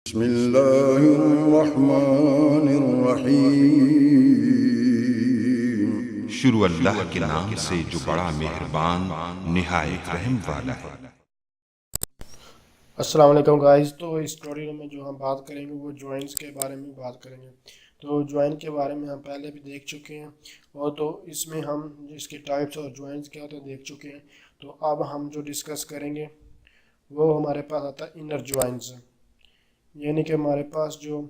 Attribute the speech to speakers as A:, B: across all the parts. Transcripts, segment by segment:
A: बिस्मिल्लाहिर्रहमानिर्रहीम। शुरू अल्लाह के नाम से जो बड़ा मेहरबान निहायत रहम वाला है।
B: अस्सलाम वालेकुम गाइस। तो इस ट्यूटोरियल में जो हम बात करेंगे वो ज्वाइंट्स के बारे में बात करेंगे। तो ज्वाइन के बारे में हम पहले भी देख चुके हैं और तो इसमें हम इसके टाइप्स और ज्वाइंट्स क्या होते हैं देख चुके हैं। तो अब हम जो डिस्कस करेंगे वो हमारे पास आता है इनर ज्वाइंट्स, यानी कि हमारे पास जो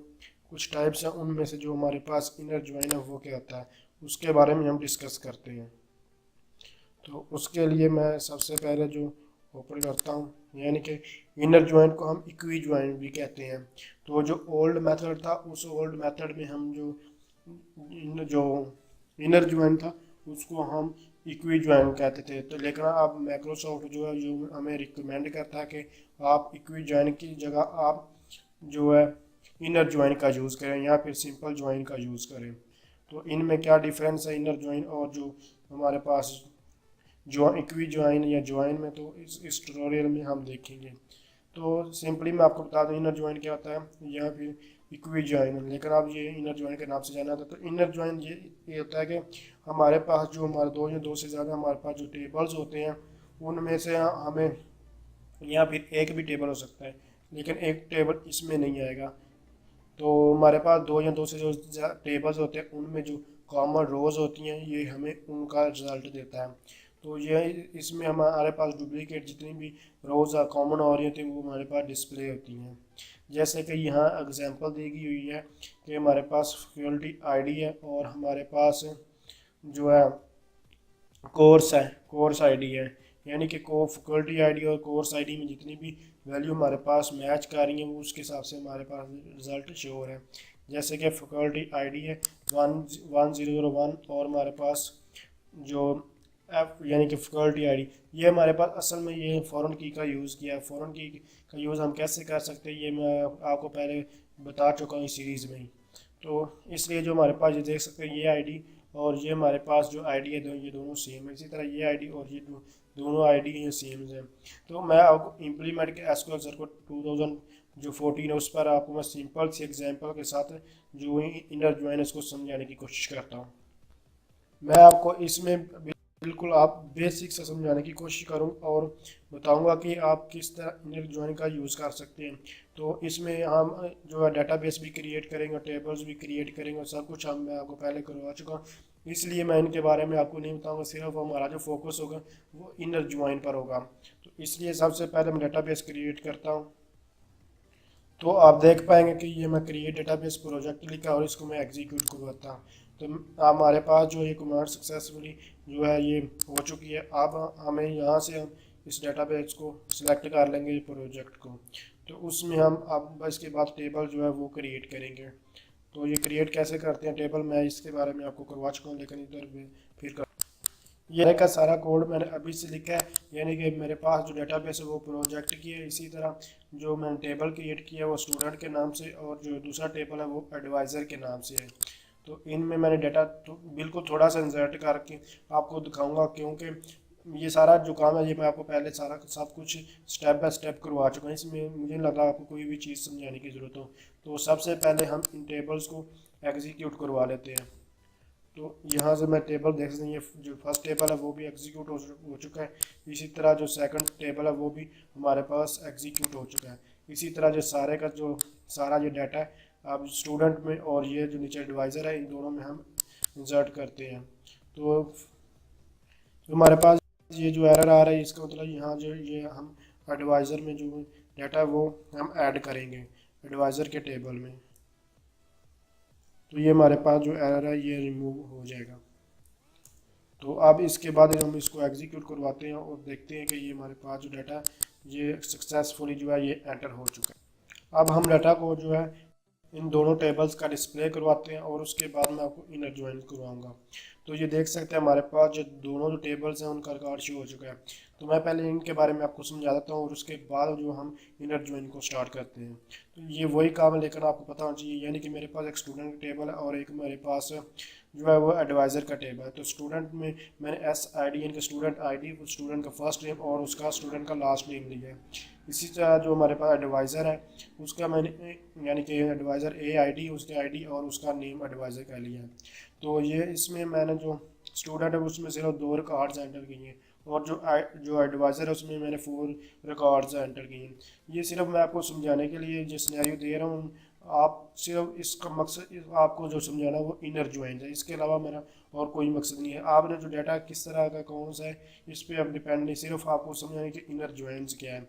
B: कुछ टाइप्स हैं उनमें से जो हमारे पास इनर ज्वाइन है वो क्या होता है उसके बारे में हम डिस्कस करते हैं। तो उसके लिए मैं सबसे पहले जो ओपन करता हूँ, यानी कि इनर ज्वाइंट को हम इक्वी ज्वाइंट भी कहते हैं। तो जो ओल्ड मेथड था उस ओल्ड मेथड में हम जो इनर ज्वाइंट था उसको हम इक्वी ज्वाइंट कहते थे। तो लेकिन अब माइक्रोसॉफ्ट जो है जो हमें रिकमेंड करता है कि आप इक्वी ज्वाइंट की जगह आप जो है इनर ज्वाइंट का यूज़ करें या फिर सिंपल ज्वाइंट का यूज़ करें। तो इनमें क्या डिफरेंस है इनर ज्वाइंट और जो हमारे पास जो इक्वी ज्वाइन या ज्वाइन में, तो इस ट्यूटोरियल में हम देखेंगे। तो सिंपली मैं आपको बता दूं इनर ज्वाइन क्या होता है या फिर इक्वी ज्वाइन, लेकिन आप ये इनर ज्वाइन के नाम से जाना था। तो इनर ज्वाइन ये होता है कि हमारे पास जो हमारे दो या दो से ज़्यादा हमारे पास जो टेबल्स होते हैं उनमें से हमें या फिर एक भी टेबल हो सकता है लेकिन एक टेबल इसमें नहीं आएगा। तो हमारे पास दो या दो से जो टेबल्स होते हैं उनमें जो कॉमन रोज होती हैं ये हमें उनका रिजल्ट देता है। तो ये इसमें हमारे पास डुप्लीकेट जितनी भी रोज कॉमन हो रही होती हैं वो हमारे पास डिस्प्ले होती हैं। जैसे कि यहाँ एग्जांपल दी गई हुई है कि हमारे पास फैकल्टी आईडी है और हमारे पास जो है कोर्स आईडी है, यानी कि को फैकल्टी आईडी और कोर्स आईडी में जितनी भी वैल्यू हमारे पास मैच कर रही है वो उसके हिसाब से हमारे पास रिजल्ट शो हो रहा है। जैसे कि फैकल्टी आईडी है 1001 और हमारे पास जो एफ यानी कि फैकल्टी आईडी ये हमारे पास असल में ये फॉरेन की का यूज़ किया है। फॉरेन की का यूज़ हम कैसे कर सकते हैं ये मैं आपको पहले बता चुका हूँ इस सीरीज़ में ही। तो इसलिए जो हमारे पास ये देख सकते हैं ये आईडी और ये हमारे पास जो आईडी है ये दोनों सेम है। इसी तरह ये आईडी और ये दोनों आईडी ये सेम है। तो मैं आपको इम्प्लीमेंट के एसक्यूएल सर्वर को 2014 है उस पर आपको मैं सिंपल सी एग्जांपल के साथ जो इनर ज्वाइन इसको समझाने की कोशिश करता हूँ। मैं आपको इसमें बिल्कुल आप बेसिक से समझाने की कोशिश करूँ और बताऊंगा कि आप किस तरह इनर ज्वाइन का यूज़ कर सकते हैं। तो इसमें हम जो है डेटाबेस भी क्रिएट करेंगे, टेबल्स भी क्रिएट करेंगे और सब कुछ मैं आपको पहले करवा चुका हूँ, इसलिए मैं इनके बारे में आपको नहीं बताऊंगा। सिर्फ हमारा जो फोकस होगा वो इनर ज्वाइन पर होगा। तो इसलिए सबसे पहले मैं डेटाबेस क्रिएट करता हूँ। तो आप देख पाएंगे कि ये मैं क्रिएट डेटाबेस प्रोजेक्ट लिखा और इसको मैं एग्जीक्यूट करवाता हूँ। तो हमारे पास जो ये कमांड सक्सेसफुली जो है ये हो चुकी है। अब हमें यहाँ से हम इस डेटाबेस को सिलेक्ट कर लेंगे प्रोजेक्ट को। तो उसमें हम अब इसके बाद टेबल जो है वो क्रिएट करेंगे। तो ये क्रिएट कैसे करते हैं टेबल मैं इसके बारे में आपको करवा चुका हूँ, लेकिन इधर फिर कर ये का सारा कोड मैंने अभी से लिखा है, यानी कि मेरे पास जो डेटाबेस है वो प्रोजेक्ट की है। इसी तरह जो मैंने टेबल क्रिएट किया है वो स्टूडेंट के नाम से और जो दूसरा टेबल है वो एडवाइज़र के नाम से है। तो इनमें मैंने डाटा तो बिल्कुल थोड़ा सा इंसर्ट करके आपको दिखाऊंगा, क्योंकि ये सारा जो काम है ये मैं आपको पहले सारा सब कुछ स्टेप बाय स्टेप करवा चुका हूँ। इसमें मुझे लगा आपको कोई भी चीज़ समझाने की ज़रूरत हो। तो सबसे पहले हम इन टेबल्स को एग्जीक्यूट करवा लेते हैं। तो यहाँ से मैं टेबल देख सकते हैं, ये जो फर्स्ट टेबल है वो भी एग्जीक्यूट हो चुका है। इसी तरह जो सेकंड टेबल है वो भी हमारे पास एग्जीक्यूट हो चुका है। इसी तरह जो सारे का जो सारा ये डाटा है अब स्टूडेंट में और ये जो नीचे एडवाइज़र है इन दोनों में हम इंसर्ट करते हैं। तो हमारे पास ये जो एरर आ रहा है इसका मतलब यहाँ जो ये हम एडवाइज़र में जो डाटा है वो हम ऐड करेंगे एडवाइज़र के टेबल में। तो ये हमारे पास जो एरर है ये रिमूव हो जाएगा। तो अब इसके बाद हम इसको एग्जीक्यूट करवाते हैं और देखते हैं कि ये हमारे पास जो डाटा ये सक्सेसफुली जो है ये एंटर हो चुका है। अब हम डाटा को जो है इन दोनों टेबल्स का डिस्प्ले करवाते हैं और उसके बाद मैं आपको इनर ज्वाइन करवाऊंगा। तो ये देख सकते हैं हमारे पास जो दोनों जो टेबल्स हैं उनका रिकॉर्ड शो हो चुका है। तो मैं पहले इनके बारे में आपको समझा देता हूँ और उसके बाद जो हम इनर ज्वाइन को स्टार्ट करते हैं। तो ये वही काम है लेकिन आपको पता होना चाहिए, यानी कि मेरे पास एक स्टूडेंट का टेबल है और एक मेरे पास जो है वो एडवाइज़र का टेबल है। तो स्टूडेंट में मैंने एस आई डी यानी कि स्टूडेंट आई डी, स्टूडेंट का फर्स्ट नेम और उसका स्टूडेंट का लास्ट नेम लिया है। इसी तरह जो हमारे पास एडवाइज़र है उसका मैंने यानी कि एडवाइज़र ए आई डी, उसके आई डी और उसका नेम एडवाइज़र का लिया है। तो ये इसमें मैंने जो स्टूडेंट है उसमें सिर्फ 2 रिकॉर्ड्स एंटर किए हैं और जो एडवाइज़र है उसमें मैंने 4 रिकॉर्ड्स एंटर किए हैं। ये सिर्फ मैं आपको समझाने के लिए जो सिनेरियो दे रहा हूँ, आप सिर्फ इसका मकसद आपको जो समझाना वो इनर ज्वाइंस है, इसके अलावा मेरा और कोई मकसद नहीं है। आपने जो डाटा किस तरह का कौन सा है इस पर अब डिपेंड नहीं, सिर्फ आपको समझाने कि इनर ज्वाइंस क्या है।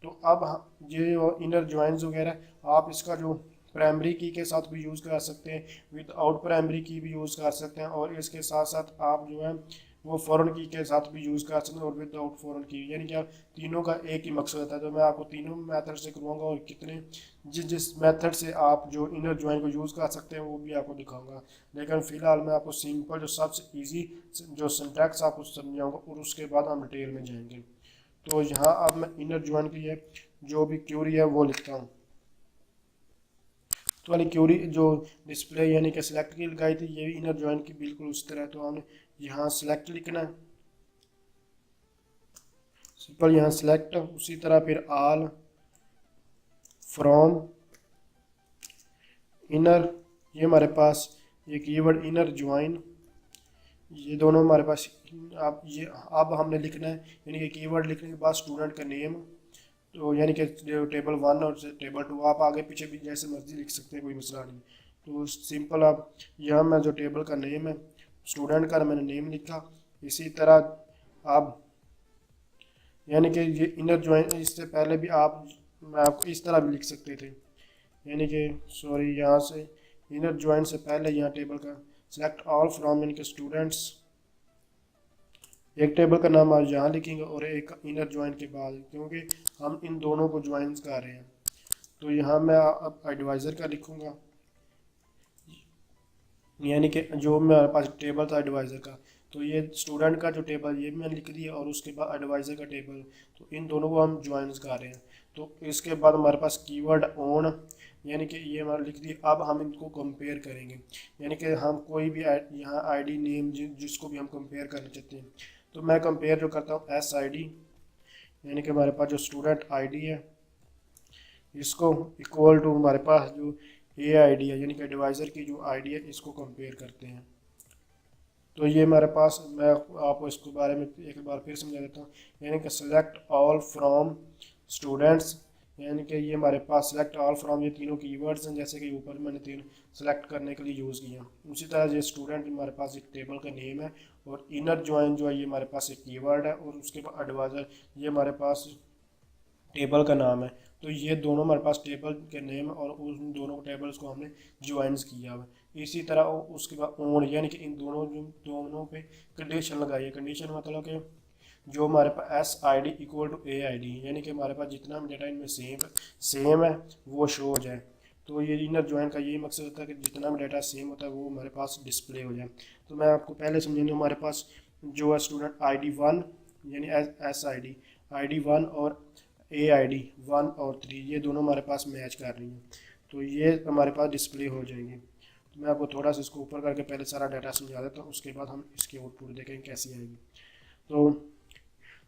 B: तो अब ये इनर ज्वाइंस वगैरह आप इसका जो प्राइमरी की के साथ भी यूज़ कर सकते हैं, विद आउट प्राइमरी की भी यूज़ कर सकते हैं और इसके साथ साथ आप जो है वो फॉरेन की के साथ भी यूज़ कर सकते हैं और विदाउट फॉरेन की, यानी कि तीनों का एक ही मकसद होता है। तो मैं आपको तीनों मेथड से करवाऊंगा और कितने जिस मेथड से आप जो इनर ज्वाइन को यूज़ कर सकते हैं वो भी आपको दिखाऊंगा। लेकिन फ़िलहाल मैं आपको सिंपल जो सबसे ईजी जो सिंटैक्स आपको समझाऊंगा और उसके बाद हम डिटेल में जाएंगे। तो यहाँ अब मैं इनर ज्वाइन की है जो भी क्यूरी है वो लिखता हूँ। तो वाली क्यूरी जो डिस्प्ले यानी कि सिलेक्ट की लगाई थी ये भी इनर ज्वाइन की बिल्कुल उस तरह। तो हमने यहाँ सिलेक्ट लिखना है, सिंपल यहाँ सिलेक्ट, उसी तरह फिर ऑल, फ्रॉम, इनर, ये हमारे पास ये कीवर्ड इनर ज्वाइन, ये दोनों हमारे पास आप ये अब हमने लिखना है यानी कि कीवर्ड लिखने के बाद स्टूडेंट का नेम, तो यानी कि टेबल 1 और टेबल 2 आप आगे पीछे भी जैसे मर्जी लिख सकते हैं, कोई मसला नहीं। तो सिंपल आप यहाँ मैं जो टेबल का नेम है स्टूडेंट का मैंने नेम लिखा। इसी तरह आप यानी कि ये इनर ज्वाइन इससे पहले भी आप मैं आपको इस तरह भी लिख सकते थे, यानी कि सॉरी यहाँ से इनर ज्वाइन से पहले यहाँ टेबल का सेलेक्ट ऑल फ्रॉम यानी कि स्टूडेंट्स, एक टेबल का नाम आप यहाँ लिखेंगे और एक इनर ज्वाइन के बाद, क्योंकि हम इन दोनों को ज्वाइन कर रहे हैं। तो यहाँ मैं अब एडवाइज़र का लिखूँगा, यानी कि जो मेरे पास टेबल था एडवाइज़र का, तो ये स्टूडेंट का जो टेबल ये भी मैंने लिख दिया और उसके बाद एडवाइज़र का टेबल, तो इन दोनों को हम ज्वाइंस कर रहे हैं। तो इसके बाद हमारे पास कीवर्ड ऑन, यानी कि ये हमारा लिख दिया। अब हम इनको कंपेयर करेंगे, यानी कि हम कोई भी यहाँ आईडी नेम जिसको भी हम कंपेयर करना चाहते हैं। तो मैं कंपेयर जो करता हूँ एस आई डी, यानी कि हमारे पास जो स्टूडेंट आईडी है इसको इक्वल टू हमारे पास जो ए आई डी है यानी कि एडवाइज़र की जो आईडी है इसको कंपेयर करते हैं। तो ये हमारे पास मैं आपको इसके बारे में एक बार फिर समझा देता हूँ, यानी कि सेलेक्ट ऑल फ्रॉम स्टूडेंट्स, यानी कि ये हमारे पास सेलेक्ट ऑल फ्रॉम ये तीनों कीवर्ड्स हैं जैसे कि ऊपर मैंने तीन सेलेक्ट करने के लिए यूज़ किया। उसी तरह ये स्टूडेंट हमारे पास एक टेबल का नेम है और इनर ज्वाइन जो है ये हमारे पास एक कीवर्ड है और उसके बाद एडवाइज़र ये हमारे पास टेबल का नाम है। तो ये दोनों हमारे पास टेबल के नेम और उन दोनों टेबल्स को हमने ज्वाइंस किया हुआ। इसी तरह उसके बाद ओन, यानी कि इन दोनों पे कंडीशन लगाई है। कंडीशन मतलब कि जो हमारे पास S I D equal to A I D, यानी कि हमारे पास जितना भी डेटा इनमें सेम है वो शो हो जाए। तो ये इनर ज्वाइन का यही मकसद होता है कि जितना भी डाटा सेम होता है वो हमारे पास डिस्प्ले हो जाए। तो मैं आपको पहले समझाने हमारे पास जो है स्टूडेंट आई डी 1 यानी एस आई डी 1 और ए आई डी 1 और 3 ये दोनों हमारे पास मैच कर रही हैं, तो ये हमारे पास डिस्प्ले हो जाएंगे। तो मैं आपको थोड़ा सा इसको ऊपर करके पहले सारा डाटा समझा देता हूँ, उसके बाद हम इसकी आउटपुट देखेंगे कैसी आएगी। तो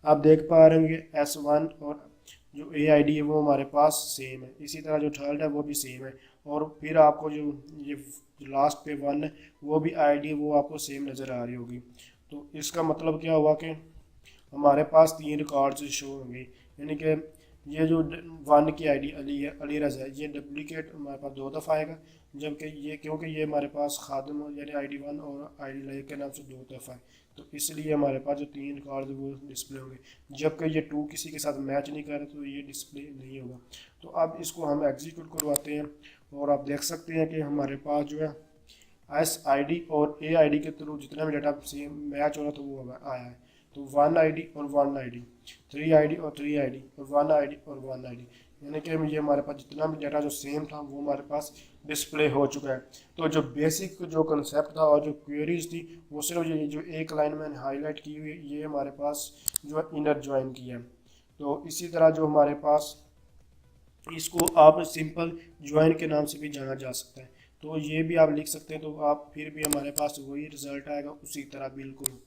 B: आप देख पा रहे हैं S1 और जो ए आई डी है वो हमारे पास सेम है, इसी तरह जो थर्ड है वो भी सेम है और फिर आपको जो ये लास्ट पे 1 है वो भी आई डी वो आपको सेम नज़र आ रही होगी। तो इसका मतलब क्या हुआ कि हमारे पास 3 रिकॉर्ड्स शो होंगे, यानी कि ये जो 1 की आईडी अली है, अली रज़ा है, ये डुप्लीकेट हमारे पास 2 दफ़ा आएगा, जबकि ये क्योंकि ये हमारे पास खादम यानी आईडी 1 और आईडी लाइक के नाम से 2 दफ़ा है, तो इसलिए हमारे पास जो 3 रिकॉर्ड वो डिस्प्ले होंगे। जबकि ये 2 किसी के साथ मैच नहीं कर रहे तो ये डिस्प्ले नहीं होगा। तो अब इसको हम एग्जीक्यूट करवाते हैं और आप देख सकते हैं कि हमारे पास जो है एस आई डी और ए आई डी के थ्रू जितना भी डाटा सेम मैच हो रहा तो वो आया है। तो 1 आईडी और 1 आईडी, 3 आईडी और 3 आईडी और 1 आईडी और 1 आईडी, यानी कि ये हमारे पास जितना भी डाटा जो सेम था वो हमारे पास डिस्प्ले हो चुका है। तो जो बेसिक जो कंसेप्ट था और जो क्वेरीज थी वो सिर्फ ये जो एक लाइन मैंने हाईलाइट की हुई ये हमारे पास जो है इनर ज्वाइन किया है। तो इसी तरह जो हमारे पास इसको आप सिंपल ज्वाइन के नाम से भी जाना जा सकता है। तो ये भी आप लिख सकते हैं, तो आप फिर भी हमारे पास वही रिजल्ट आएगा उसी तरह बिल्कुल।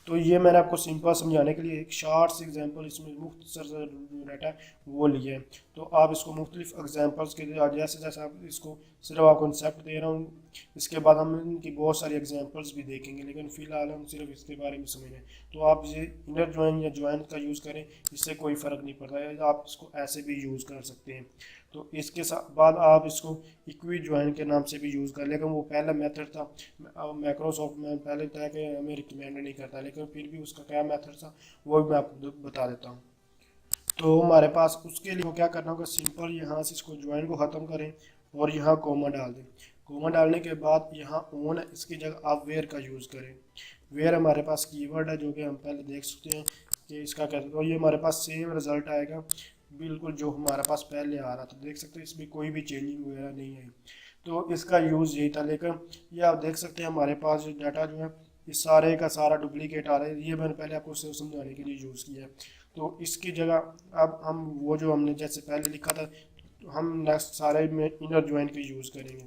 B: तो ये मैंने आपको सिंपल समझाने के लिए एक शॉर्ट सी एग्जांपल इसमें मुख्तसर सा जो डाटा है वो लिए है। तो आप इसको मुख्तलिफ एग्जांपल्स के जैसे जैसे आप इसको सिर्फ आप कॉन्सेप्ट दे रहा हूँ, इसके बाद हम इनकी बहुत सारी एग्जांपल्स भी देखेंगे, लेकिन फ़िलहाल हम सिर्फ इसके बारे में समझ रहे हैं। तो आप ये इनर ज्वाइन या ज्वाइन का यूज़ करें, इससे कोई फ़र्क नहीं पड़ता है, आप इसको ऐसे भी यूज़ कर सकते हैं। तो इसके साथ बाद आप इसको इक्वी ज्वाइन के नाम से भी यूज़ कर, लेकिन वो पहला मेथड था माइक्रोसॉफ्ट में पहले था कि हमें रिकमेंड नहीं करता, लेकिन फिर भी उसका क्या मेथड था वो भी मैं आपको बता देता हूँ। तो हमारे पास उसके लिए क्या करना होगा, सिंपल यहाँ से इसको ज्वाइन को ख़त्म करें और यहाँ कोमा डाल दें। कोमा डालने के बाद यहाँ ऑन है, इसकी जगह आप वेयर का यूज़ करें। वेयर हमारे पास कीवर्ड है जो कि हम पहले देख सकते हैं कि इसका क्या, तो ये हमारे पास सेम रिज़ल्ट आएगा बिल्कुल जो हमारे पास पहले आ रहा था। देख सकते हैं इसमें कोई भी चेंजिंग वगैरह नहीं है। तो इसका यूज़ यही था, लेकिन ये आप देख सकते हैं हमारे पास जो डाटा जो है ये सारे का सारा डुप्लीकेट आ रहा है। ये मैंने पहले आपको सिर्फ समझाने के लिए यूज़ किया है। तो इसकी जगह अब हम वो जो हमने जैसे पहले लिखा था, तो हम नेक्स्ट सारे में इनर ज्वाइन का यूज़ करेंगे,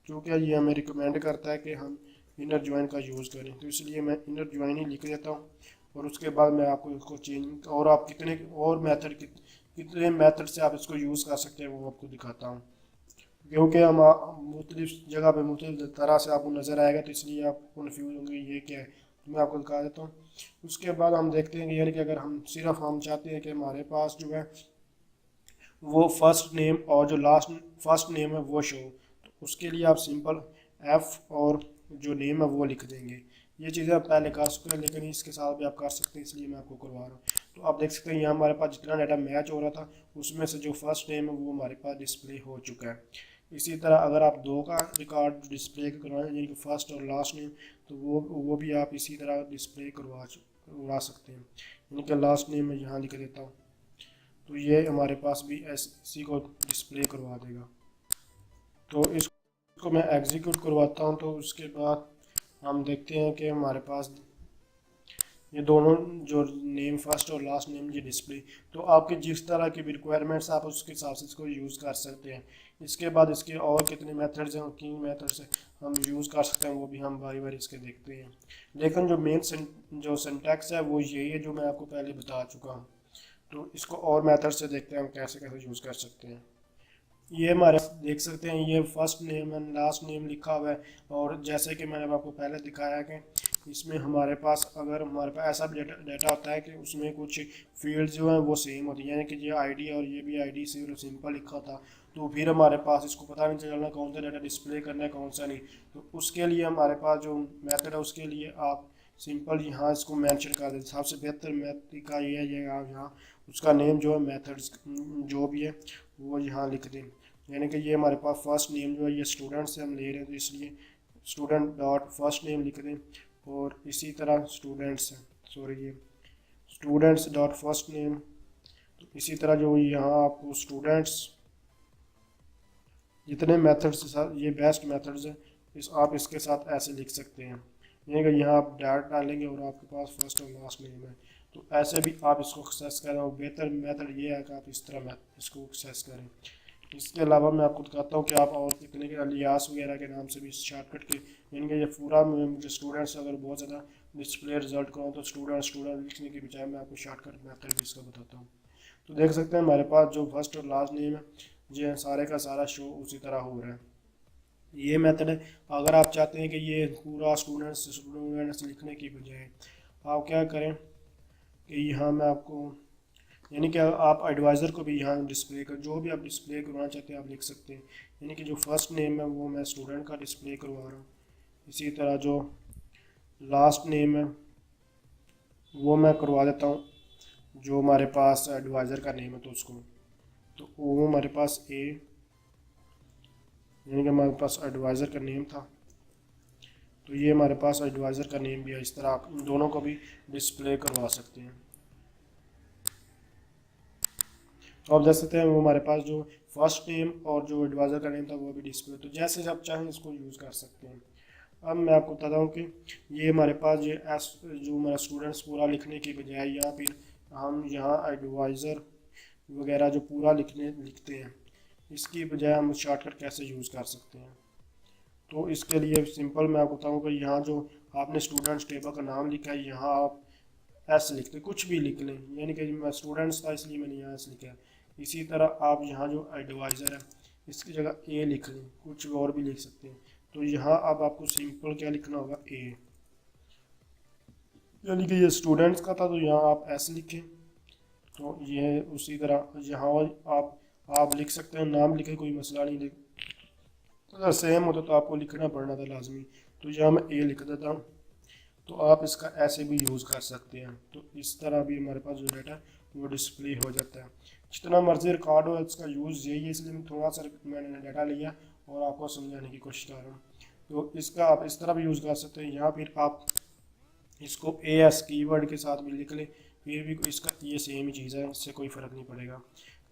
B: क्योंकि ये हमें रिकमेंड करता है कि हम इनर ज्वाइन का यूज़ करें। तो इसलिए मैं इनर ज्वाइन ही लिख देता हूँ और उसके बाद मैं आपको इसको चेंज और आप कितने और मेथड कितने मेथड से आप इसको यूज़ कर सकते हैं वो आपको दिखाता हूँ, क्योंकि हम मुख्तलिफ जगह पे मुख्तलिफ तरह से आपको नज़र आएगा, तो इसलिए आप कन्फ्यूज होंगे ये क्या है। तो मैं आपको दिखा देता हूँ। उसके बाद हम देखते हैं कि यानी कि अगर हम सिर्फ हम चाहते हैं कि हमारे पास जो है वो फर्स्ट नेम और जो लास्ट फर्स्ट नेम है वो शो, तो उसके लिए आप सिंपल एफ और जो नेम है वो लिख देंगे। ये चीज़ें आप पहले कर सकते हैं, लेकिन इसके साथ भी आप कर सकते हैं, इसलिए मैं आपको करवा रहा हूँ। तो आप देख सकते हैं यहाँ हमारे पास जितना डाटा मैच हो रहा था उसमें से जो फर्स्ट नेम है वो हमारे पास डिस्प्ले हो चुका है। इसी तरह अगर आप दो का रिकॉर्ड डिस्प्ले करवाएं यानी कि फर्स्ट और लास्ट नेम, तो वो भी आप इसी तरह डिस्प्ले करवा सकते हैं। यानी कि लास्ट नेम मैं यहाँ लिख देता हूँ, तो ये हमारे पास भी इसी को डिस्प्ले करवा देगा। तो इसको मैं एग्जीक्यूट करवाता हूँ। तो उसके बाद हम देखते हैं कि हमारे पास ये दोनों जो नेम फर्स्ट और लास्ट नेम ये डिस्प्ले, तो आपके जिस तरह की भी रिक्वायरमेंट्स आप उसके हिसाब से इसको यूज़ कर सकते हैं। इसके बाद इसके और कितने मेथड्स हैं, किन मेथड से हम यूज़ कर सकते हैं वो भी हम बारी बारी इसके देखते हैं। लेकिन जो मेन जो सिंटैक्स है वो यही है जो मैं आपको पहले बता चुका हूँ। तो इसको और मेथड से देखते हैं हम कैसे कैसे यूज़ कर सकते हैं। ये हमारे देख सकते हैं ये first name and last name लिखा हुआ है, और जैसे कि मैंने आपको पहले दिखाया कि इसमें हमारे पास अगर हमारे पास ऐसा भी डाटा होता है कि उसमें कुछ फील्ड जो है वो सेम होती है, यानी कि ये आईडी और ये भी आईडी से सिंपल लिखा था, तो फिर हमारे पास इसको पता नहीं चलना कौन सा डाटा डिस्प्ले करना है कौन सा नहीं। तो उसके लिए हमारे पास जो मेथड है उसके लिए आप सिंपल यहाँ इसको मेंशन कर दें। सबसे बेहतर मेथड का ये है आप यहाँ उसका नेम जो है मेथड्स जो भी है वो यहाँ लिख दें। यानी कि ये हमारे पास फर्स्ट नेम जो है ये स्टूडेंट से हम ले रहे हैं, तो इसलिए स्टूडेंट डॉट फर्स्ट नेम लिख दें। और इसी तरह ये स्टूडेंट्स डॉट फर्स्ट नेम, तो इसी तरह जो यहाँ आपको स्टूडेंट्स जितने मेथड्स ये बेस्ट मेथड्स हैं आप इसके साथ ऐसे लिख सकते हैं। यानी कि यहाँ आप डाट डालेंगे और आपके पास फर्स्ट और लास्ट नेम है, तो ऐसे भी आप इसको एक्सेस करें। और बेहतर मेथड ये है कि आप इस तरह इसको एक्सेस करें। इसके अलावा मैं आपको दिखाता हूँ कि आप और कितने के अलियास वगैरह के नाम से भी शॉर्टकट के, यानी कि ये पूरा मुझे स्टूडेंट्स अगर बहुत ज़्यादा डिस्प्ले रिजल्ट कराऊँ तो स्टूडेंट लिखने के बजाय मैं आपको शॉर्टकट मेथड भी इसका बताता हूँ। तो देख सकते हैं हमारे पास जो फर्स्ट और लास्ट नेम है ये सारे का सारा शो उसी तरह हो रहा है। ये मेथड है। अगर आप चाहते हैं कि ये पूरा स्टूडेंट्स लिखने की बजाय आप क्या करें कि यहाँ मैं आपको यानी कि आप एडवाइज़र को भी यहाँ डिस्प्ले कर जो भी आप डिस्प्ले करवाना चाहते हैं आप लिख सकते हैं। यानी कि जो फर्स्ट नेम है वो मैं स्टूडेंट का डिस्प्ले करवा रहा हूँ, इसी तरह जो लास्ट नेम है वो मैं करवा देता हूँ जो हमारे पास एडवाइज़र का नेम है तो उसको, तो वो हमारे पास यानी कि हमारे पास एडवाइज़र का नेम था, तो ये हमारे पास एडवाइज़र का नेम भी है। इस तरह आप इन दोनों को भी डिस्प्ले करवा सकते हैं। तो आप देख सकते हैं वो हमारे पास जो फर्स्ट नेम और जो एडवाइज़र का नेम था वो भी डिस्प्ले, तो जैसे आप चाहें इसको यूज़ कर सकते हैं। अब मैं आपको बताता हूँ कि ये हमारे पास जो हमारा स्टूडेंट्स पूरा लिखने की बजाय या फिर हम यहाँ एडवाइज़र वगैरह जो पूरा लिखते हैं, इसकी बजाय हम शॉर्टकट कैसे यूज़ कर सकते हैं। तो इसके लिए सिंपल मैं आपको बताऊँ कि यहाँ जो आपने स्टूडेंट्स टेबल का नाम लिखा है, यहाँ आप एस लिख लें, कुछ भी लिख लें, यानी कि मैं स्टूडेंट्स था इसलिए मैंने यहाँ एस लिखा है। इसी तरह आप यहाँ जो एडवाइज़र है इसकी जगह ए लिख लें, कुछ और भी लिख सकते हैं। तो यहाँ अब आपको सिंपल क्या लिखना होगा, ए, यानी कि ये स्टूडेंट्स का था तो यहाँ आप एस लिखें। तो ये उसी तरह यहाँ आप लिख सकते हैं, नाम लिखे, कोई मसला नहीं। अगर सेम होता तो आपको लिखना पड़ना था लाजमी। तो यहाँ मैं ए लिख देता हूँ, तो आप इसका ऐसे भी यूज़ कर सकते हैं। तो इस तरह भी हमारे पास जो डाटा वो डिस्प्ले हो जाता है। जितना मर्जी रिकॉर्ड हो इसका यूज़ यही है, इसलिए थोड़ा सा मैंने डाटा लिया और आपको समझाने की कोशिश कर रहा हूँ। तो इसका आप इस तरह भी यूज़ कर सकते हैं, या फिर आप इसको ए एस कीवर्ड के साथ भी लिख लें, फिर भी इसका ये सेम ही चीज़ है, इससे कोई फ़र्क नहीं पड़ेगा।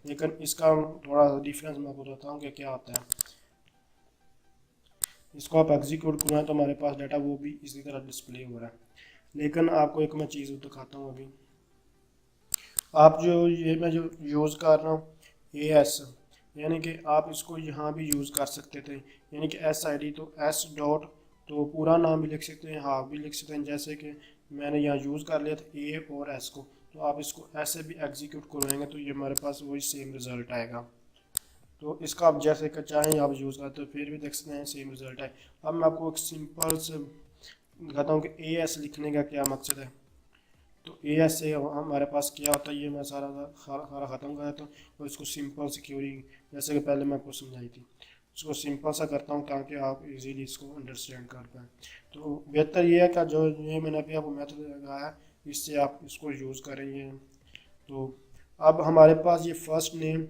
B: लेकिन इसका थोड़ा डिफरेंस मैं आपको बताता हूँ कि क्या होता है। इसको आप एग्जीक्यूट करवाएं तो हमारे पास डाटा वो भी इसी तरह डिस्प्ले हो रहा है। लेकिन आपको एक मैं चीज़ दिखाता हूँ अभी। आप जो ये मैं जो यूज़ कर रहा हूँ ए एस, यानी कि आप इसको यहाँ भी यूज़ कर सकते थे, यानी कि एस आई डी, तो एस डॉट तो पूरा नाम भी लिख सकते हैं, हाफ भी लिख सकते हैं। जैसे कि मैंने यहाँ यूज़ कर लिया था ए और एस को, तो आप इसको ऐसे भी एग्जीक्यूट करवाएंगे तो ये हमारे पास वही सेम रिज़ल्ट आएगा। तो इसका आप जैसे कि चाहें आप यूज़ करते हो फिर भी देख सकते हैं सेम रिज़ल्ट है। अब मैं आपको एक सिंपल से दिखाता हूँ कि ए एस लिखने का क्या मकसद है। तो ए एस से हमारे पास क्या होता है, ये मैं सारा ख़त्म कर देता हूँ और इसको सिंपल सिक्योरी जैसे कि पहले मैं आपको समझाई थी, इसको सिंपल सा करता हूँ ताकि आप इजीली इसको अंडरस्टैंड कर पाएँ। तो बेहतर ये है कि जो ये मैंने अभी आपको मेथड लगाया इससे आप इसको यूज़ करेंगे। तो अब हमारे पास ये फर्स्ट नेम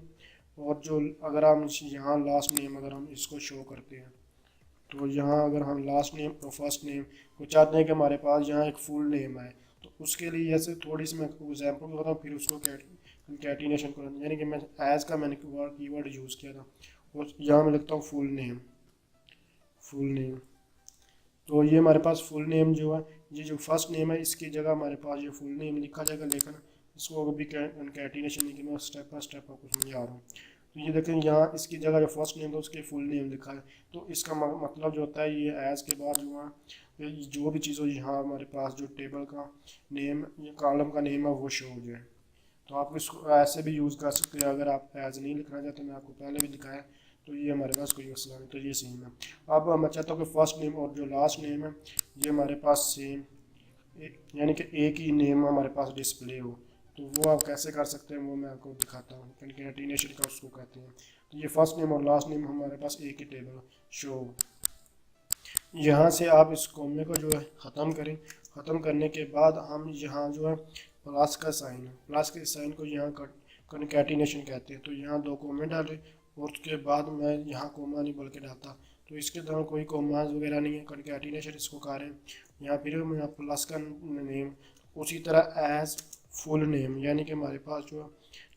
B: और जो अगर हम यहाँ लास्ट नेम अगर हम इसको शो करते हैं, तो यहाँ अगर हम लास्ट नेम और फर्स्ट नेम को चाहते हैं कि हमारे पास यहाँ एक फुल नेम है, तो उसके लिए जैसे थोड़ी सी मैं एग्जाम्पल बताता हूँ फिर उसको कैटिनेशन करूँ। यानी कि मैं एज का मैंने कीवर्ड यूज़ किया था और यहाँ मैं लिखता हूँ फुल नेम। तो ये हमारे पास फुल नेम जो है, ये जो फर्स्ट नेम है इसकी जगह हमारे पास ये फुल नेम लिखा जाएगा, लेकिन इसको अभी कैटिनेशन नहीं कि मैं स्टेप बाय स्टेप आपको समझा रहा हूँ। तो ये देखें यहाँ इसकी जगह जो फर्स्ट नेम था उसके फुल नेम लिखा है। तो इसका मतलब जो होता है ये एज के बाद जो है जो भी चीज़ हो यहाँ हमारे पास जो टेबल का नेम या कॉलम का नेम है वो शो हो जाए। तो आप इसको ऐसे भी यूज़ कर सकते हैं अगर आप एज नहीं लिखना चाहते, मैं आपको पहले भी दिखाया। तो ये हमारे पास कोई मसला नहीं, तो ये सेम है। अब मैं चाहता हूँ कि फर्स्ट नेम और जो लास्ट नेम है ये हमारे पास सेम, यानी कि एक ही नेम हमारे पास डिस्प्ले हो। तो वो आप कैसे कर सकते हैं वो मैं आपको दिखाता हूँ, कंकैटिनेशन का उसको कहते हैं। तो ये फर्स्ट नेम और लास्ट नेम हमारे पास एक ही टेबल शो। यहाँ से आप इस कॉमे को जो है ख़त्म करें। ख़त्म करने के बाद हम यहाँ जो है प्लस के साइन को यहाँ कंकैटिनेशन कहते हैं। तो यहाँ दो कॉमे डालें और उसके बाद मैं यहाँ कोमा नहीं बोल के डालता, तो इसके दौरान कोई कोमाज वगैरह नहीं है, कंकैटिनेशन इसको करें। यहाँ फिर मैं प्लस का नेम उसी तरह एज फुल नेम, यानी कि हमारे पास जो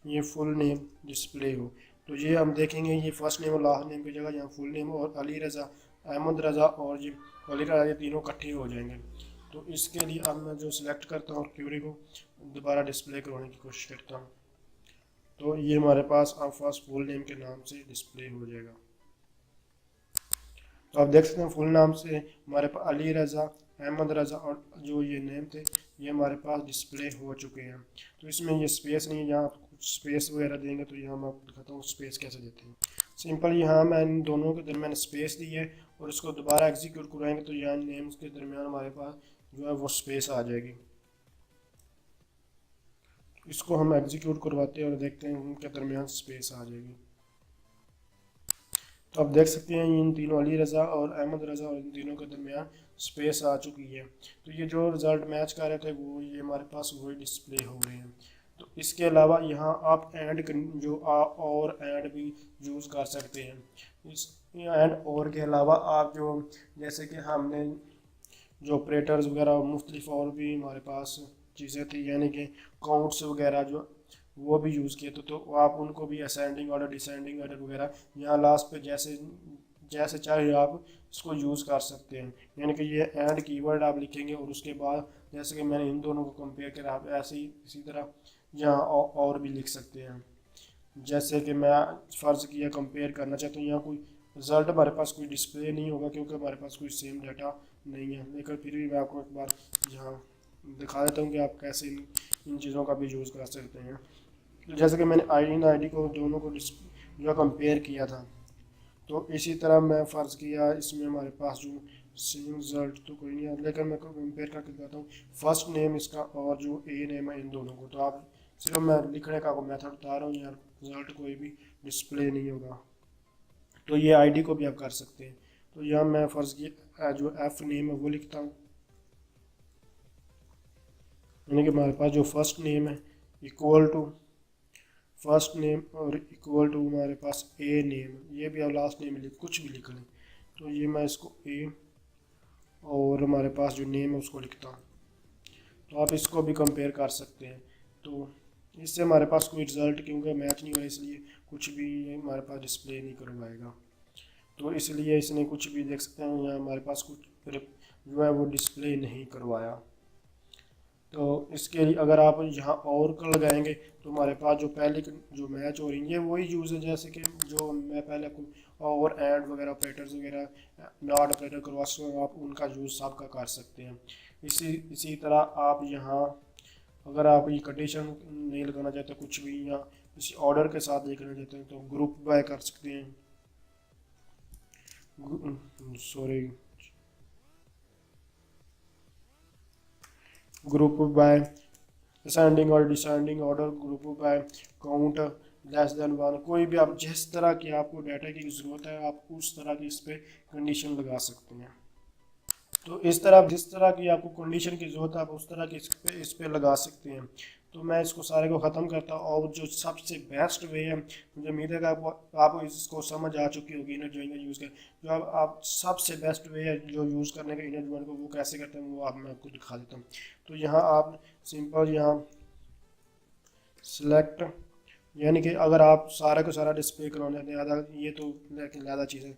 B: ये फुल नेम डिस्प्ले हो। तो ये हम देखेंगे ये फर्स्ट नेम और लास्ट नेम की जगह यहाँ फुल नेम और अली रज़ा, अहमद रज़ा और ये अली रज़ा ये तीनों इकट्ठे हो जाएंगे। तो इसके लिए अब मैं जो सिलेक्ट करता हूँ और क्यूरी को दोबारा डिस्प्ले करवाने की कोशिश करता हूँ, तो ये हमारे पास अब फर्स्ट फुल नेम के नाम से डिस्प्ले हो जाएगा। तो आप देख सकते हैं फुल नाम से हमारे पास अली रज़ा, अहमद रज़ा और जो ये नेम थे ये हमारे पास डिस्प्ले हो चुके हैं। तो इसमें ये स्पेस नहीं है, यहाँ कुछ स्पेस वगैरह देंगे तो यहाँ मैं आपको दिखाता हूँ स्पेस कैसे देते हैं। सिंपल यहाँ मैं इन दोनों के दरमियान स्पेस दी है और इसको दोबारा एग्जीक्यूट कराएंगे तो यहाँ नेम्स के दरमियान हमारे पास जो है वो स्पेस आ जाएगी। इसको हम एग्जीक्यूट करवाते हैं और देखते हैं उनके दरमियान स्पेस आ जाएगी। तो आप देख सकते हैं इन तीनों अली रज़ा और अहमद रज़ा और इन तीनों के दरमियान स्पेस आ चुकी है। तो ये जो रिज़ल्ट मैच कर रहे थे वो ये हमारे पास वही डिस्प्ले हो रहे हैं। तो इसके अलावा यहाँ आप एंड जो और एंड भी यूज़ कर सकते हैं। इस एंड और के अलावा आप जो जैसे कि हमने जो ऑपरेटर्स वगैरह मुख्तलिफ और भी हमारे पास चीज़ें थी, यानी कि काउंट्स वगैरह जो वो भी यूज़ किए तो आप उनको भी असेंडिंग ऑर्डर डिसेंडिंग ऑर्डर वगैरह यहाँ लास्ट पे जैसे चाहे आप इसको यूज़ कर सकते हैं। यानी कि ये एंड कीवर्ड आप लिखेंगे और उसके बाद जैसे कि मैंने इन दोनों को कंपेयर किया आप ऐसे ही इसी तरह यहाँ और भी लिख सकते हैं। जैसे कि मैं फ़र्ज़ किया कंपेयर करना चाहता हूँ, यहाँ कोई रिज़ल्ट हमारे पास कोई डिस्प्ले नहीं होगा क्योंकि हमारे पास कोई सेम डाटा नहीं है। लेकिन फिर भी मैं आपको एक बार यहाँ दिखा देता हूँ कि आप कैसे इन चीज़ों का भी यूज़ कर सकते हैं। तो जैसे कि मैंने ID को दोनों को जो कंपेयर किया था, तो इसी तरह मैं फ़र्ज़ किया इसमें हमारे पास जो सेम रिज़ल्ट तो कोई नहीं है, लेकिन मैं कंपेयर करके दिखाता हूँ फर्स्ट नेम इसका और जो ए नेम है इन दोनों को। तो आप सिर्फ मैं लिखने का मेथड बता रहा हूँ यार, रिज़ल्ट कोई भी डिस्प्ले नहीं होगा। तो ये ID को भी आप कर सकते हैं। तो यहाँ मैं फ़र्ज़ किया जो एफ नेम है वो लिखता हूँ, यानी कि हमारे पास जो फर्स्ट नेम है इक्वल टू फर्स्ट नेम और इक्वल टू हमारे पास ए नेम, ये भी आप लास्ट नेम लिख कुछ भी लिख लें। तो ये मैं इसको ए और हमारे पास जो नेम है उसको लिखता हूँ। तो आप इसको भी कंपेयर कर सकते हैं। तो इससे हमारे पास कोई रिज़ल्ट क्योंकि मैच नहीं हो रहा, इसलिए कुछ भी हमारे पास डिस्प्ले नहीं करवाएगा। तो इसलिए इसने कुछ भी देख सकते हैं यहाँ हमारे पास कुछ जो है वो डिस्प्ले नहीं करवाया। तो इसके लिए अगर आप यहाँ और का लगाएंगे तो हमारे पास जो पहले जो मैच हो रही है वही यूज़ है, जैसे कि जो मैं पहले आपको और एंड वगैरह ऑपरेटर्स वगैरह नॉट ऑपरेटर करवा सकते हो, आप उनका यूज़ सबका कर सकते हैं। इसी तरह आप यहाँ अगर आप ये कंडीशन नहीं लगाना चाहते, कुछ भी यहाँ इसी ऑर्डर के साथ लिखना चाहते हैं तो ग्रुप बाय कर सकते हैं। सॉरी, ग्रुप बाय असेंडिंग और descending order, group by count less than one, कोई भी आप जिस तरह की आपको डाटा की ज़रूरत है आप उस तरह की इस पर कंडीशन लगा सकते हैं। तो इस तरह जिस तरह की आपको कंडीशन की ज़रूरत है आप उस तरह की इस पे लगा सकते हैं। तो मैं इसको सारे को ख़त्म करता हूँ और जो सबसे बेस्ट वे है, मुझे उम्मीद है कि आपको इसको समझ आ चुकी होगी इनर जॉइन का यूज़ कर, जो आप सबसे बेस्ट वे है जो यूज़ करने का इनर जॉइन को वो कैसे करते हैं वो मैं आपको दिखा देता हूँ। तो यहाँ आप सिंपल यहाँ सिलेक्ट, यानी कि अगर आप सारे को सारा डिस्प्ले करवाना है, ये तो लेकिन ज़्यादा चीज़ है,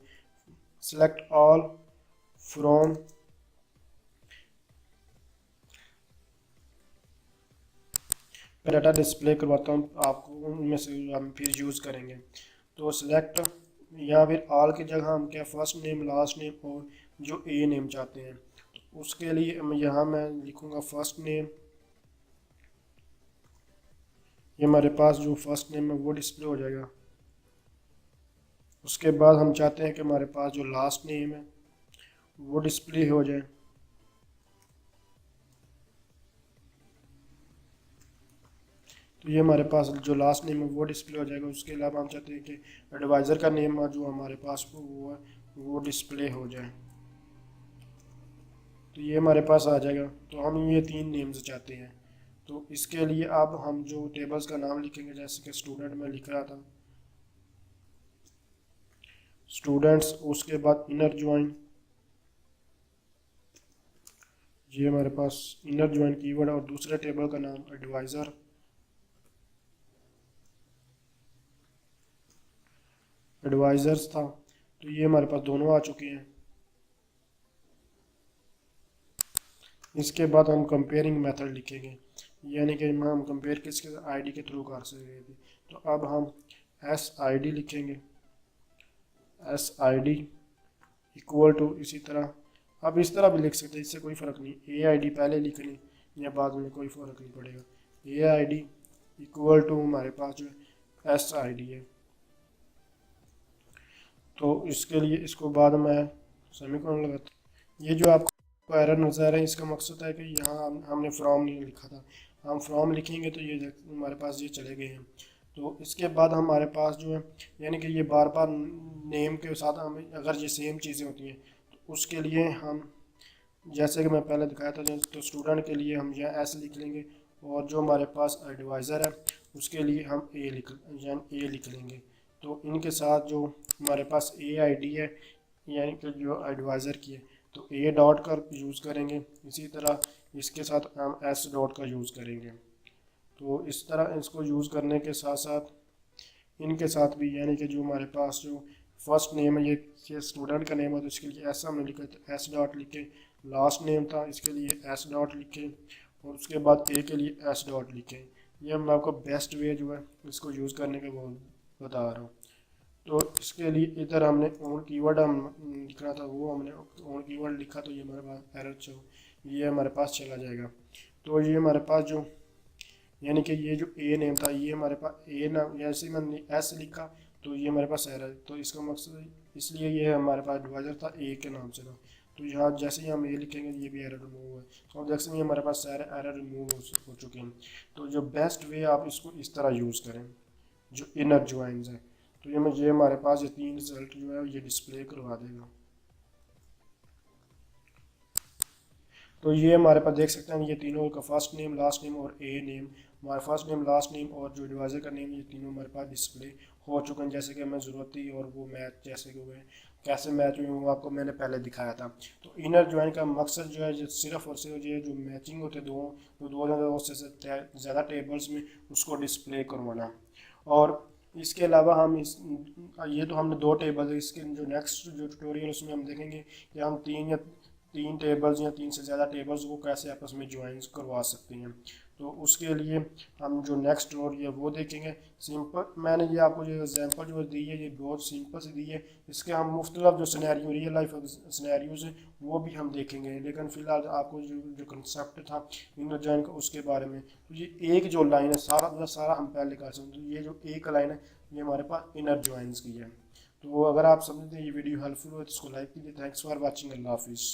B: select all from data display करवाता हूँ आपको, उनमें से हम फिर यूज़ करेंगे। तो सिलेक्ट या फिर ऑल की जगह हम क्या फर्स्ट नेम लास्ट नेम और जो ए नेम चाहते हैं, तो उसके लिए यहाँ मैं लिखूँगा फर्स्ट नेम, ये हमारे पास जो फर्स्ट नेम है वो डिस्प्ले हो जाएगा। उसके बाद हम चाहते हैं कि हमारे पास जो लास्ट नेम है वो डिस्प्ले हो जाए। तो ये हमारे पास जो लास्ट नेम है वो डिस्प्ले हो जाएगा। उसके अलावा हम चाहते हैं कि एडवाइज़र का नेम जो हमारे पास वो है वो डिस्प्ले हो जाए, तो ये हमारे पास आ जाएगा। तो हम ये 3 नेम्स चाहते हैं। तो इसके लिए अब हम जो टेबल्स का नाम लिखेंगे, जैसे कि स्टूडेंट में लिख रहा था स्टूडेंट्स, उसके बाद इनर ज्वाइन, ये हमारे पास इनर ज्वाइन कीवर्ड, और दूसरे टेबल का नाम एडवाइज़र, एडवाइज़र्स था। तो ये हमारे पास दोनों आ चुके हैं। इसके बाद हम कंपेयरिंग मेथड लिखेंगे, यानी कि हम कंपेयर किसके ID के थ्रू कर सकते थे। तो अब हम SID लिखेंगे, SID इक्वल टू, इसी तरह अब इस तरह भी लिख सकते हैं, इससे कोई फ़र्क नहीं, AID पहले लिखनी या बाद में कोई फ़र्क नहीं पड़ेगा। AID इक्वल टू हमारे पास जो SID है। तो इसके लिए इसको बाद में सेमीकोलन लगाता हूँ। ये जो आपको एरर नज़र आ रहा है इसका मकसद है कि यहाँ हमने फ्रॉम नहीं लिखा था, हम फ्रॉम लिखेंगे तो ये हमारे पास ये चले गए हैं। तो इसके बाद हमारे पास जो है, यानी कि ये बार बार नेम के साथ हमें अगर ये सेम चीज़ें होती हैं तो उसके लिए हम, जैसे कि मैं पहले दिखाया था, तो स्टूडेंट के लिए हम यहाँ S लिख लेंगे और जो हमारे पास एडवाइज़र है उसके लिए हम A लिख लेंगे। तो इनके साथ जो हमारे पास AID है यानी कि जो एडवाइज़र की है तो A डॉट का यूज़ करेंगे, इसी तरह इसके साथ हम S डॉट का यूज़ करेंगे। तो इस तरह इसको यूज़ करने के साथ साथ इनके साथ भी, यानी कि जो हमारे पास जो फर्स्ट नेम है ये स्टूडेंट का नेम है तो इसके लिए S हमने लिखा, तो S डॉट लिखे, लास्ट नेम था इसके लिए S डॉट लिखे और उसके बाद A के लिए S डॉट लिखे। ये मैं आपको बेस्ट वे जो है इसको यूज़ करने का वो बता रहा हूँ। तो इसके लिए इधर हमने ओन कीवर्ड हम लिखना था, वो हमने ओन कीवर्ड लिखा तो ये हमारे पास एरर ये हमारे पास चला जाएगा। तो ये हमारे पास जो यानी कि ये जो ए नेम था ये हमारे पास ए नाम, जैसे मैंने एस लिखा तो ये हमारे पास एरर, तो इसका मकसद इसलिए ये हमारे पास डिवाइजर था ए के नाम से था। तो यहाँ जैसे ही हम ए लिखेंगे ये भी एरर रिमूव है, तो अब जैसे ही हमारे पास सारे एरर रिमूव हो चुके हैं। तो जो बेस्ट वे आप इसको इस तरह यूज़ करें जो इनर ज्वाइंस है, तो ये हमारे पास ये 3 रिजल्ट जो है ये डिस्प्ले करवा देगा। तो ये हमारे पास देख सकते हैं ये तीनों का फर्स्ट नेम, लास्ट नेम और ए नेम, हमारा फर्स्ट नेम, लास्ट नेम और जो डिवाइजर का नेम, ये तीनों हमारे पास डिस्प्ले हो चुके हैं जैसे कि हमें ज़रूरत थी, और वो मैच जैसे कि हुए कैसे मैच हुए वो आपको मैंने पहले दिखाया था। तो इनर ज्वाइन का मकसद जो है जो सिर्फ और सिर्फ ये जो मैचिंग होते दो से ज़्यादा टेबल्स में उसको डिस्प्ले करवाना। और इसके अलावा हम ये तो हमने 2 टेबल है, इसके जो नेक्स्ट जो ट्यूटोरियल उसमें हम देखेंगे कि हम 3 टेबल्स या 3 से ज़्यादा टेबल्स को कैसे आपस में ज्वाइन करवा सकते हैं। तो उसके लिए हम जो नेक्स्ट ट्यूटोरियल है वो देखेंगे। सिंपल मैंने ये आपको जो एग्जांपल जो दी है ये बहुत सिंपल सी दी है, इसके हम मुख्तलिफ जो सिनेरियो रियल लाइफ सिनेरियोज हैं वो भी हम देखेंगे, लेकिन फ़िलहाल आपको जो कंसेप्ट था इनर ज्वाइन का उसके बारे में, तो ये एक जो लाइन है सारा हम पहले कर सकते हैं। तो ये जो एक लाइन है ये हमारे पास इनर ज्वाइंस की है। तो अगर आप समझते हैं ये वीडियो हेल्पफुल हो तो इसको लाइक कीजिए। Thanks for watching. अल्लाह हाफिज़।